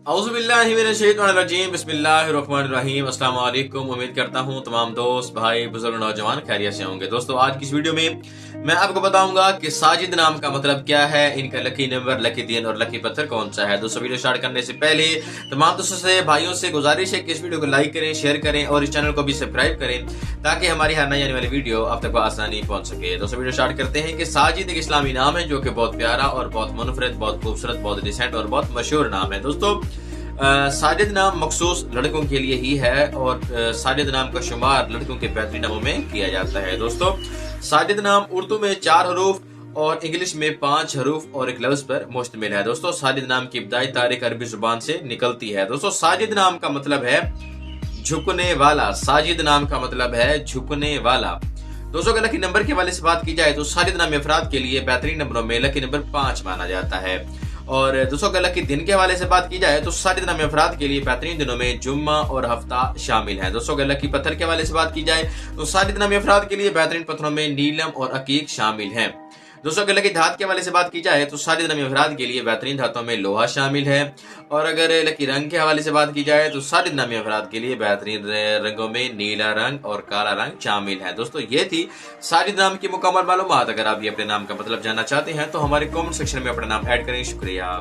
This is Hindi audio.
औज़ुबिल्लाहिमिनश्शैतानिर्रजीम बिस्मिल्लाहिर्रहमानिर्रहीम। अस्सलाम वालेकुम। उम्मीद करता हूँ तमाम दोस्त भाई बुजुर्ग नौजवान खैरियत से होंगे। दोस्तों, आज की इस वीडियो में मैं आपको बताऊंगा कि साजिद नाम का मतलब क्या है, इनका लकी नंबर, लकी दिन और लकी पत्थर कौन सा है। दोस्तों, वीडियो स्टार्ट करने से पहले तमाम दोस्तों से भाइयों से गुजारिश है कि इस वीडियो को लाइक करें, शेयर करें और इस चैनल को भी सब्सक्राइब करें ताकि हमारी हर नई आने वाली वीडियो आप तक आसानी पहुंच सके। दोस्तों, वीडियो स्टार्ट करते हैं कि साजिद एक इस्लामी नाम है जो कि बहुत प्यारा और बहुत मुनफरद, बहुत खूबसूरत, बहुत डिसेंट और बहुत मशहूर नाम है। दोस्तों, साजिद नाम मखसूस लड़कों के लिए ही है और साजिद नाम का शुमार लड़कों के बेहतरीन नामों में किया जाता है। दोस्तों, साजिद नाम उर्दू में 4 हरूफ और इंग्लिश में 5 हरूफ और एक लफ्ज पर मुश्तमिल है। दोस्तों, साजिद नाम की इब्तदाई तारीख अरबी जुबान से निकलती है। दोस्तों, साजिद नाम का मतलब है झुकने वाला। साजिद नाम का मतलब है झुकने वाला। दोस्तों, अगर लकी नंबर के हवाले से बात की जाए तो साजिद नाम अफराद के लिए बेहतरीन नंबरों में लकी नंबर 5 माना जाता है। और दोस्तों, अगर लकी दिन के हवाले से बात की जाए तो साजिद नाम अफराद के लिए बेहतरीन दिनों में जुम्मा और हफ्ता शामिल है। दोस्तों, अगर लकी पत्थर के हवाले से बात की जाए तो साजिद नाम अफराद के लिए बेहतरीन पत्थरों में नीलम और अकीक शामिल है। दोस्तों, अगर लकी धात के हवाले से बात की जाए तो साजिद नामी अफराद के लिए बेहतरीन धातों में लोहा शामिल है। और अगर लकी रंग के हवाले से बात की जाए तो साजिद नामी अफराद के लिए बेहतरीन रंगों में नीला रंग और काला रंग शामिल है। दोस्तों, ये थी साजिद नाम की मुकम्मल मालूमात। अगर आप भी अपने नाम का मतलब जानना चाहते हैं तो हमारे कमेंट सेक्शन में अपना नाम ऐड करें। शुक्रिया।